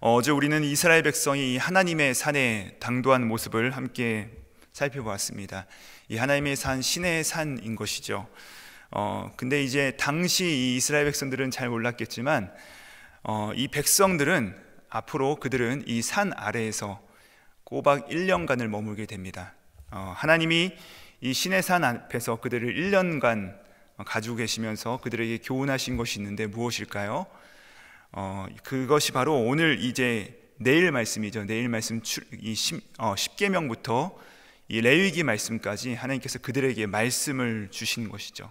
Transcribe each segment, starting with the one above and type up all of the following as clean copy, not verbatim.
어제 우리는 이스라엘 백성이 하나님의 산에 당도한 모습을 함께 살펴보았습니다. 이 하나님의 산, 신의 산인 것이죠. 근데 이제 당시 이 이스라엘 백성들은 잘 몰랐겠지만 이 백성들은 앞으로 그들은 이 산 아래에서 꼬박 1년간을 머물게 됩니다. 하나님이 이 신의 산 앞에서 그들을 1년간 가지고 계시면서 그들에게 교훈하신 것이 있는데 무엇일까요? 그것이 바로 오늘 이제 내일 말씀이죠. 내일 말씀 이 10계명부터 이 레위기 말씀까지 하나님께서 그들에게 말씀을 주신 것이죠.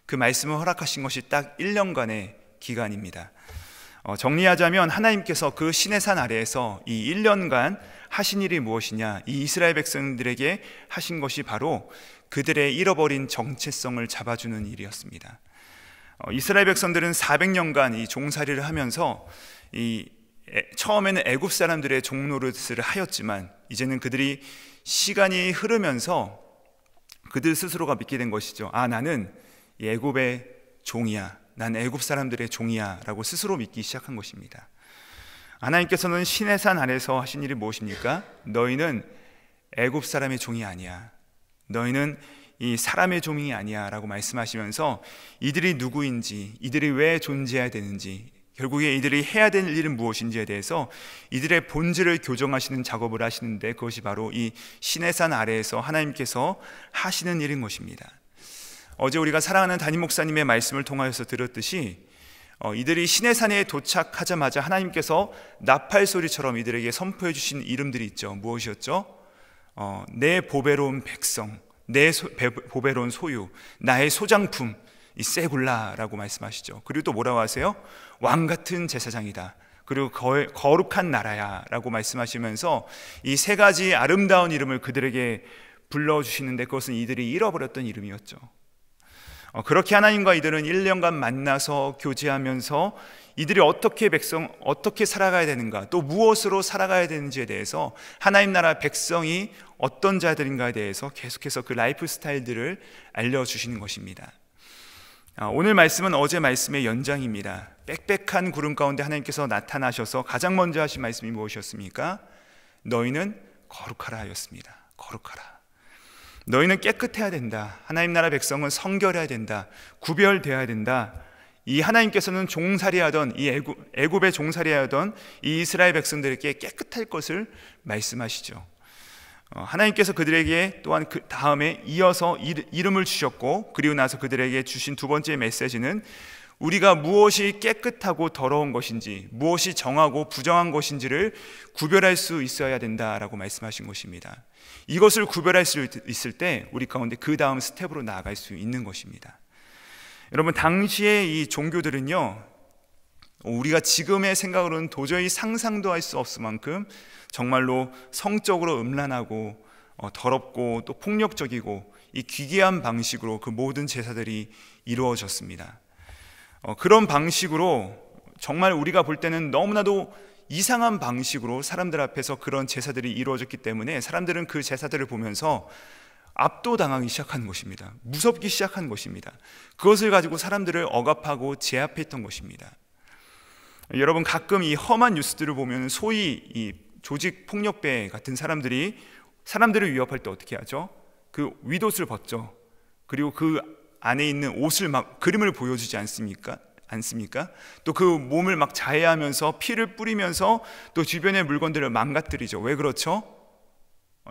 그 말씀을 허락하신 것이 딱 1년간의 기간입니다. 정리하자면 하나님께서 그 신의 산 아래에서 이 1년간 하신 일이 무엇이냐, 이 이스라엘 백성들에게 하신 것이 바로 그들의 잃어버린 정체성을 잡아주는 일이었습니다. 이스라엘 백성들은 400년간 이 종살이를 하면서 처음에는 애굽 사람들의 종노릇을 하였지만 이제는 그들이 시간이 흐르면서 그들 스스로가 믿게 된 것이죠. 나는 애굽의 종이야, 난 애굽 사람들의 종이야 라고 스스로 믿기 시작한 것입니다. 하나님께서는 신의 산 아래서 하신 일이 무엇입니까? 너희는 애굽 사람의 종이 아니야, 너희는 이 사람의 종이 아니야 라고 말씀하시면서 이들이 누구인지, 이들이 왜 존재해야 되는지, 결국에 이들이 해야 될 일은 무엇인지에 대해서 이들의 본질을 교정하시는 작업을 하시는데, 그것이 바로 이 신의 산 아래에서 하나님께서 하시는 일인 것입니다. 어제 우리가 사랑하는 담임 목사님의 말씀을 통하여서 들었듯이 이들이 신의 산에 도착하자마자 하나님께서 나팔 소리처럼 이들에게 선포해 주신 이름들이 있죠. 무엇이었죠? 내 보배로운 백성, 내 보배로운 소유, 나의 소장품, 이 세굴라라고 말씀하시죠. 그리고 또 뭐라고 하세요? 왕같은 제사장이다, 그리고 거룩한 나라야 라고 말씀하시면서 이 세 가지 아름다운 이름을 그들에게 불러주시는데, 그것은 이들이 잃어버렸던 이름이었죠. 그렇게 하나님과 이들은 1년간 만나서 교제하면서 이들이 어떻게 살아가야 되는가, 또 무엇으로 살아가야 되는지에 대해서, 하나님 나라 백성이 어떤 자들인가에 대해서 계속해서 그 라이프 스타일들을 알려주시는 것입니다. 오늘 말씀은 어제 말씀의 연장입니다. 빽빽한 구름 가운데 하나님께서 나타나셔서 가장 먼저 하신 말씀이 무엇이었습니까? 너희는 거룩하라 하였습니다. 거룩하라. 너희는 깨끗해야 된다. 하나님 나라 백성은 성결해야 된다. 구별되어야 된다. 이 하나님께서는 종살이하던 이 애굽의 종살이하던 이 이스라엘 백성들에게 깨끗할 것을 말씀하시죠. 하나님께서 그들에게 또한 그 다음에 이어서 이름을 주셨고, 그리고 나서 그들에게 주신 두 번째 메시지는 우리가 무엇이 깨끗하고 더러운 것인지, 무엇이 정하고 부정한 것인지를 구별할 수 있어야 된다라고 말씀하신 것입니다. 이것을 구별할 수 있을 때 우리 가운데 그 다음 스텝으로 나아갈 수 있는 것입니다. 여러분, 당시에 이 종교들은요, 우리가 지금의 생각으로는 도저히 상상도 할 수 없을 만큼 정말로 성적으로 음란하고 더럽고 또 폭력적이고 이 기괴한 방식으로 그 모든 제사들이 이루어졌습니다. 그런 방식으로 정말 우리가 볼 때는 너무나도 이상한 방식으로 사람들 앞에서 그런 제사들이 이루어졌기 때문에 사람들은 그 제사들을 보면서 압도당하기 시작한 것입니다. 무섭기 시작한 것입니다. 그것을 가지고 사람들을 억압하고 제압했던 것입니다. 여러분, 가끔 이 험한 뉴스들을 보면 소위 이 조직 폭력배 같은 사람들이 사람들을 위협할 때 어떻게 하죠? 그 윗옷을 벗죠. 그리고 그 안에 있는 옷을 막 그림을 보여주지 않습니까? 또 그 몸을 막 자해하면서 피를 뿌리면서 또 주변의 물건들을 망가뜨리죠. 왜 그렇죠?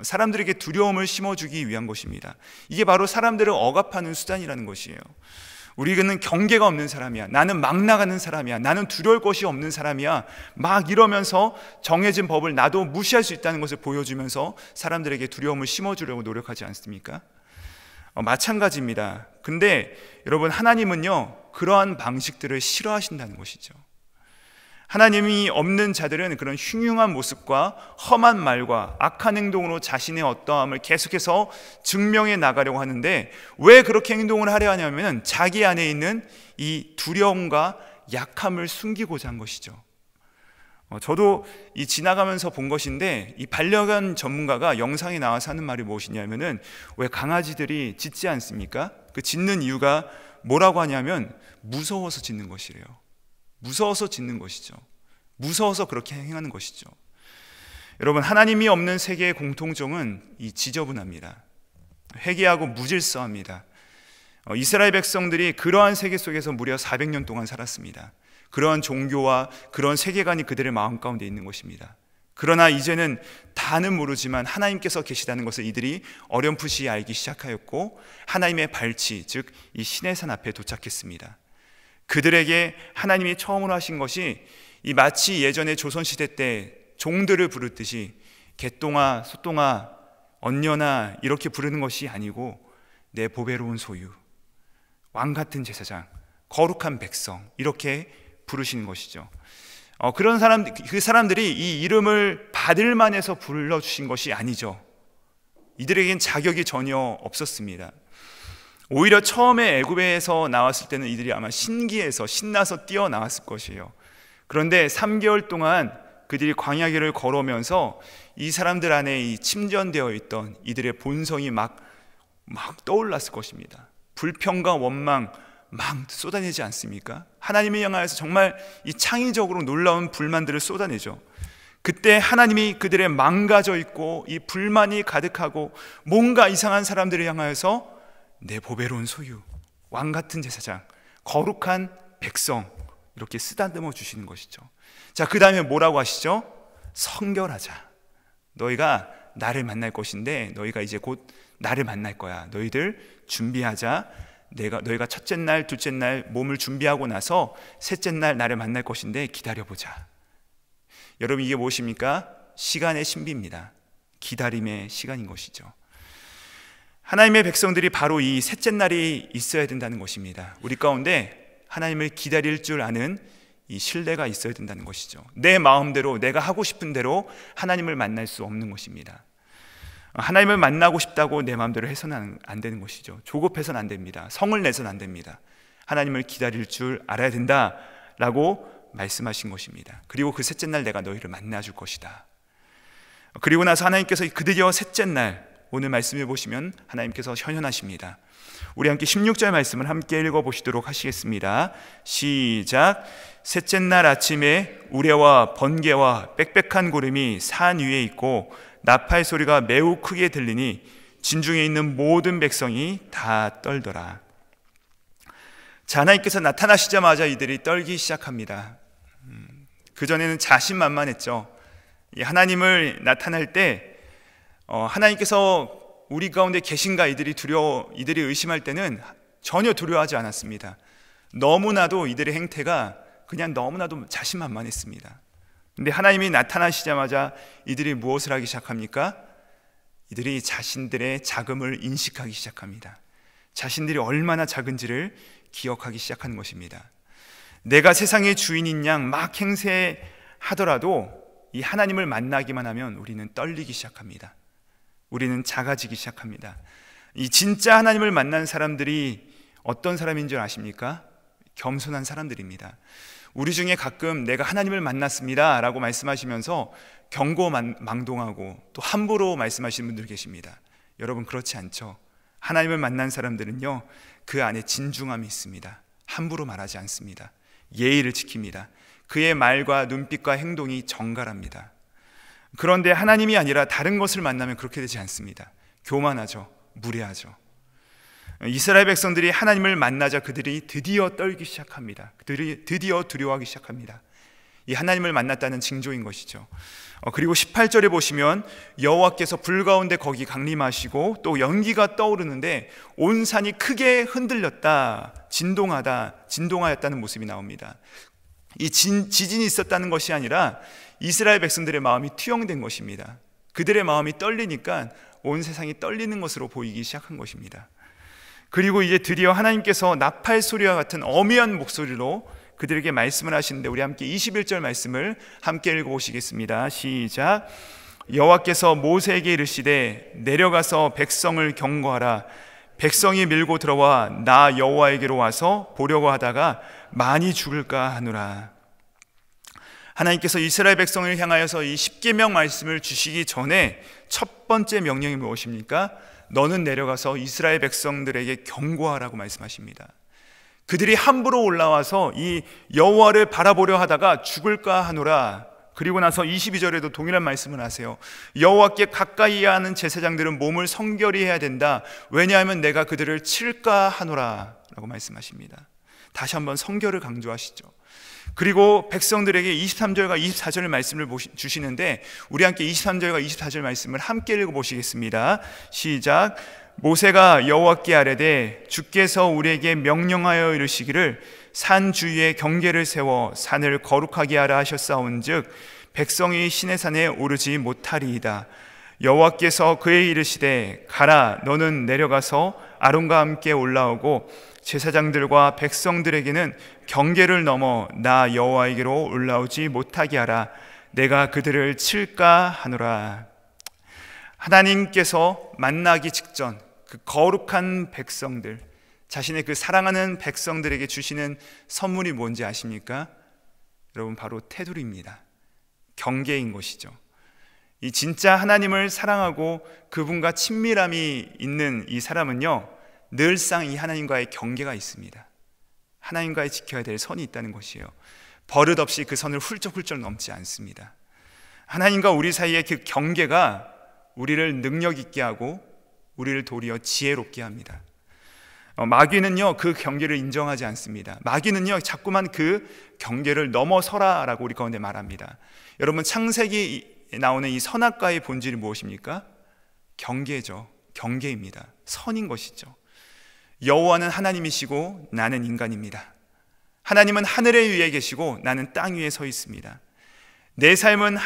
사람들에게 두려움을 심어주기 위한 것입니다. 이게 바로 사람들을 억압하는 수단이라는 것이에요. 우리는 경계가 없는 사람이야, 나는 막 나가는 사람이야, 나는 두려울 것이 없는 사람이야, 막 이러면서 정해진 법을 나도 무시할 수 있다는 것을 보여주면서 사람들에게 두려움을 심어주려고 노력하지 않습니까? 마찬가지입니다. 근데 여러분, 하나님은요, 그러한 방식들을 싫어하신다는 것이죠. 하나님이 없는 자들은 그런 흉흉한 모습과 험한 말과 악한 행동으로 자신의 어떠함을 계속해서 증명해 나가려고 하는데, 왜 그렇게 행동을 하려 하냐면 자기 안에 있는 이 두려움과 약함을 숨기고자 한 것이죠. 저도 지나가면서 본 것인데, 이 반려견 전문가가 영상에 나와서 하는 말이 무엇이냐면은, 왜 강아지들이 짖지 않습니까? 그 짖는 이유가 뭐라고 하냐면 무서워서 짖는 것이래요. 무서워서 짖는 것이죠. 무서워서 그렇게 행하는 것이죠. 여러분, 하나님이 없는 세계의 공통점은 이 지저분합니다. 회개하고 무질서합니다. 이스라엘 백성들이 그러한 세계 속에서 무려 400년 동안 살았습니다. 그러한 종교와 그런 세계관이 그들의 마음 가운데 있는 것입니다. 그러나 이제는 다는 모르지만 하나님께서 계시다는 것을 이들이 어렴풋이 알기 시작하였고, 하나님의 발치, 즉 이 시내산 앞에 도착했습니다. 그들에게 하나님이 처음으로 하신 것이 이 마치 예전에 조선시대 때 종들을 부르듯이 개똥아, 소똥아, 언녀나 이렇게 부르는 것이 아니고 내 보배로운 소유, 왕같은 제사장, 거룩한 백성, 이렇게 부르시는 것이죠. 그 사람들이 이 이름을 받을 만해서 불러주신 것이 아니죠. 이들에겐 자격이 전혀 없었습니다. 오히려 처음에 애굽에서 나왔을 때는 이들이 아마 신기해서 신나서 뛰어나왔을 것이에요. 그런데 3개월 동안 그들이 광야길을 걸어오면서 이 사람들 안에 이 침전되어 있던 이들의 본성이 막 떠올랐을 것입니다. 불평과 원망 막 쏟아내지 않습니까? 하나님을 향하여서 정말 이 창의적으로 놀라운 불만들을 쏟아내죠. 그때 하나님이 그들의 망가져 있고 이 불만이 가득하고 뭔가 이상한 사람들을 향하여서 내 보배로운 소유, 왕같은 제사장, 거룩한 백성, 이렇게 쓰다듬어 주시는 것이죠. 자, 그 다음에 뭐라고 하시죠? 성결하자. 너희가 나를 만날 것인데 너희가 이제 곧 나를 만날 거야. 너희들 준비하자. 너희가 첫째 날, 둘째 날 몸을 준비하고 나서 셋째 날 나를 만날 것인데 기다려보자. 여러분, 이게 무엇입니까? 시간의 신비입니다. 기다림의 시간인 것이죠. 하나님의 백성들이 바로 이 셋째 날이 있어야 된다는 것입니다. 우리 가운데 하나님을 기다릴 줄 아는 이 신뢰가 있어야 된다는 것이죠. 내 마음대로 내가 하고 싶은 대로 하나님을 만날 수 없는 것입니다. 하나님을 만나고 싶다고 내 마음대로 해서는 안 되는 것이죠. 조급해서는 안 됩니다. 성을 내서는 안 됩니다. 하나님을 기다릴 줄 알아야 된다라고 말씀하신 것입니다. 그리고 그 셋째 날 내가 너희를 만나줄 것이다. 그리고 나서 하나님께서 드디어 셋째 날, 오늘 말씀해 보시면 하나님께서 현현하십니다. 우리 함께 16절 말씀을 함께 읽어보시도록 하시겠습니다. 시작. 셋째 날 아침에 우레와 번개와 빽빽한 구름이 산 위에 있고 나팔 소리가 매우 크게 들리니 진중에 있는 모든 백성이 다 떨더라. 자, 하나님께서 나타나시자마자 이들이 떨기 시작합니다. 그전에는 자신만만했죠. 하나님을 나타날 때 하나님께서 우리 가운데 계신가 이들이 의심할 때는 전혀 두려워하지 않았습니다. 너무나도 이들의 행태가 그냥 너무나도 자신만만했습니다. 근데 하나님이 나타나시자마자 이들이 무엇을 하기 시작합니까? 이들이 자신들의 작음을 인식하기 시작합니다. 자신들이 얼마나 작은지를 기억하기 시작하는 것입니다. 내가 세상의 주인인 양 막 행세하더라도 이 하나님을 만나기만 하면 우리는 떨리기 시작합니다. 우리는 작아지기 시작합니다. 이 진짜 하나님을 만난 사람들이 어떤 사람인 줄 아십니까? 겸손한 사람들입니다. 우리 중에 가끔 내가 하나님을 만났습니다 라고 말씀하시면서 경고망동하고 또 함부로 말씀하시는 분들 계십니다. 여러분, 그렇지 않죠? 하나님을 만난 사람들은요, 그 안에 진중함이 있습니다. 함부로 말하지 않습니다. 예의를 지킵니다. 그의 말과 눈빛과 행동이 정갈합니다. 그런데 하나님이 아니라 다른 것을 만나면 그렇게 되지 않습니다. 교만하죠. 무례하죠. 이스라엘 백성들이 하나님을 만나자 그들이 드디어 떨기 시작합니다. 그들이 드디어 두려워하기 시작합니다. 이 하나님을 만났다는 징조인 것이죠. 그리고 18절에 보시면 여호와께서 불 가운데 거기 강림하시고 또 연기가 떠오르는데 온 산이 크게 흔들렸다, 진동하였다는 모습이 나옵니다. 이 지진이 있었다는 것이 아니라 이스라엘 백성들의 마음이 투영된 것입니다. 그들의 마음이 떨리니까 온 세상이 떨리는 것으로 보이기 시작한 것입니다. 그리고 이제 드디어 하나님께서 나팔 소리와 같은 어미한 목소리로 그들에게 말씀을 하시는데 우리 함께 21절 말씀을 함께 읽어보시겠습니다. 시작. 여호와께서 모세에게 이르시되 내려가서 백성을 경고하라. 백성이 밀고 들어와 나 여호와에게로 와서 보려고 하다가 많이 죽을까 하노라. 하나님께서 이스라엘 백성을 향하여서 이 십계명 말씀을 주시기 전에 첫 번째 명령이 무엇입니까? 너는 내려가서 이스라엘 백성들에게 경고하라고 말씀하십니다. 그들이 함부로 올라와서 이 여호와를 바라보려 하다가 죽을까 하노라. 그리고 나서 22절에도 동일한 말씀을 하세요. 여호와께 가까이 하는 제사장들은 몸을 성결히 해야 된다. 왜냐하면 내가 그들을 칠까 하노라 라고 말씀하십니다. 다시 한번 성결을 강조하시죠. 그리고 백성들에게 23절과 24절 말씀을 주시는데, 우리 함께 23절과 24절 말씀을 함께 읽어보시겠습니다. 시작. 모세가 여호와께 아뢰되 주께서 우리에게 명령하여 이르시기를 산 주위에 경계를 세워 산을 거룩하게 하라 하셨사온즉 백성이 시내산에 오르지 못하리이다. 여호와께서 그에 이르시되 가라, 너는 내려가서 아론과 함께 올라오고 제사장들과 백성들에게는 경계를 넘어 나 여호와에게로 올라오지 못하게 하라. 내가 그들을 칠까 하노라. 하나님께서 만나기 직전 그 거룩한 백성들, 자신의 그 사랑하는 백성들에게 주시는 선물이 뭔지 아십니까? 여러분, 바로 테두리입니다. 경계인 것이죠. 이 진짜 하나님을 사랑하고 그분과 친밀함이 있는 이 사람은요, 늘상 이 하나님과의 경계가 있습니다. 하나님과의 지켜야 될 선이 있다는 것이에요. 버릇없이 그 선을 훌쩍훌쩍 넘지 않습니다. 하나님과 우리 사이의 그 경계가 우리를 능력 있게 하고 우리를 도리어 지혜롭게 합니다. 마귀는요, 그 경계를 인정하지 않습니다. 마귀는요, 자꾸만 그 경계를 넘어서라 라고 우리 가운데 말합니다. 여러분, 창세기 나오는 이 선악과의 본질이 무엇입니까? 경계죠. 경계입니다. 선인 것이죠. 여호와는 하나님이시고 나는 인간입니다. 하나님은 하늘에 위에 계시고 나는 땅 위에 서 있습니다. 내 삶은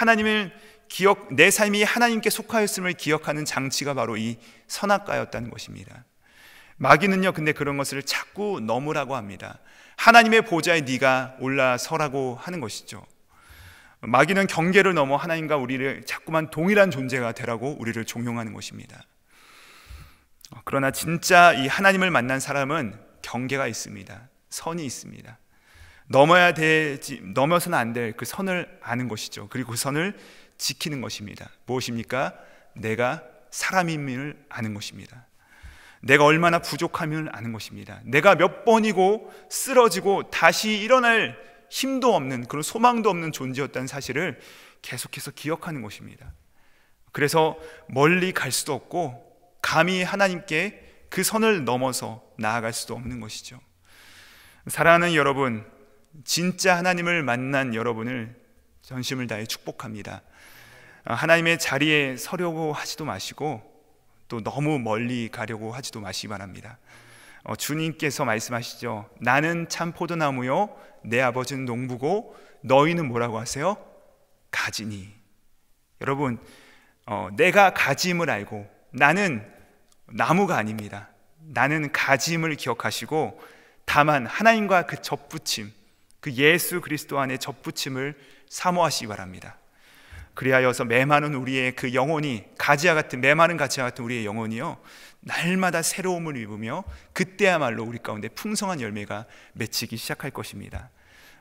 내 삶이 하나님께 속하였음을 기억하는 장치가 바로 이 선악과였다는 것입니다. 마귀는요, 근데 그런 것을 자꾸 넘으라고 합니다. 하나님의 보좌에 네가 올라서라고 하는 것이죠. 마귀는 경계를 넘어 하나님과 우리를 자꾸만 동일한 존재가 되라고 우리를 종용하는 것입니다. 그러나 진짜 이 하나님을 만난 사람은 경계가 있습니다. 선이 있습니다. 넘어서는 안 될 그 선을 아는 것이죠. 그리고 그 선을 지키는 것입니다. 무엇입니까? 내가 사람임을 아는 것입니다. 내가 얼마나 부족함을 아는 것입니다. 내가 몇 번이고 쓰러지고 다시 일어날 힘도 없는, 그런 소망도 없는 존재였다는 사실을 계속해서 기억하는 것입니다. 그래서 멀리 갈 수도 없고 감히 하나님께 그 선을 넘어서 나아갈 수도 없는 것이죠. 사랑하는 여러분, 진짜 하나님을 만난 여러분을 전심을 다해 축복합니다. 하나님의 자리에 서려고 하지도 마시고 또 너무 멀리 가려고 하지도 마시기 바랍니다. 주님께서 말씀하시죠. 나는 참 포도나무요 내 아버지는 농부고 너희는 뭐라고 하세요? 가지니. 여러분, 내가 가지임을 알고 나는 나무가 아닙니다. 나는 가지임을 기억하시고 다만 하나님과 그 접붙임, 그 예수 그리스도 안에 접붙임을 사모하시기 바랍니다. 그리하여서 메마른 우리의 그 영혼이 메마른 가지와 같은 우리의 영혼이요 날마다 새로움을 입으며 그때야말로 우리 가운데 풍성한 열매가 맺히기 시작할 것입니다.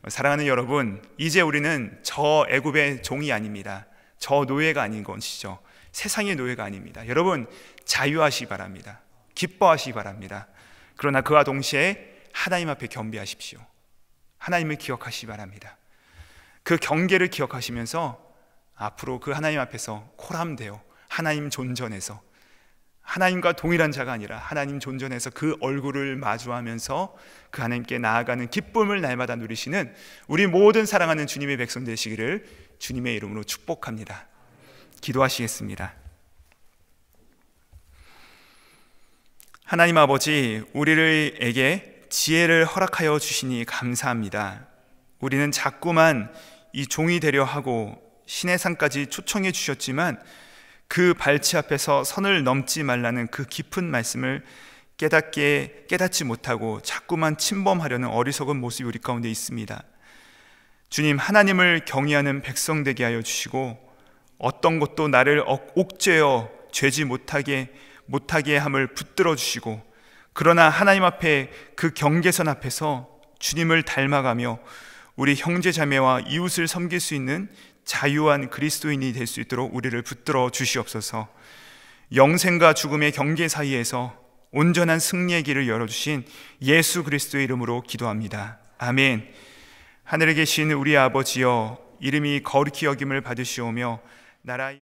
사랑하는 여러분, 이제 우리는 저 애굽의 종이 아닙니다. 저 노예가 아닌 것이죠. 세상의 노예가 아닙니다. 여러분, 자유하시기 바랍니다. 기뻐하시기 바랍니다. 그러나 그와 동시에 하나님 앞에 겸비하십시오. 하나님을 기억하시기 바랍니다. 그 경계를 기억하시면서 앞으로 그 하나님 앞에서 코람되어 하나님 존전에서, 하나님과 동일한 자가 아니라 하나님 존전에서 그 얼굴을 마주하면서 그 하나님께 나아가는 기쁨을 날마다 누리시는 우리 모든 사랑하는 주님의 백성 되시기를 주님의 이름으로 축복합니다. 기도하시겠습니다. 하나님 아버지, 우리에게 지혜를 허락하여 주시니 감사합니다. 우리는 자꾸만 이 종이 되려 하고 신의 산까지 초청해 주셨지만 그 발치 앞에서 선을 넘지 말라는 그 깊은 말씀을 깨닫지 못하고 자꾸만 침범하려는 어리석은 모습이 우리 가운데 있습니다. 주님, 하나님을 경외하는 백성 되게 하여 주시고 어떤 것도 나를 옥죄어 죄지 못하게 함을 붙들어 주시고, 그러나 하나님 앞에 그 경계선 앞에서 주님을 닮아가며 우리 형제 자매와 이웃을 섬길 수 있는 자유한 그리스도인이 될 수 있도록 우리를 붙들어 주시옵소서. 영생과 죽음의 경계 사이에서 온전한 승리의 길을 열어주신 예수 그리스도의 이름으로 기도합니다. 아멘. 하늘에 계신 우리 아버지여, 이름이 거룩히 여김을 받으시오며 나라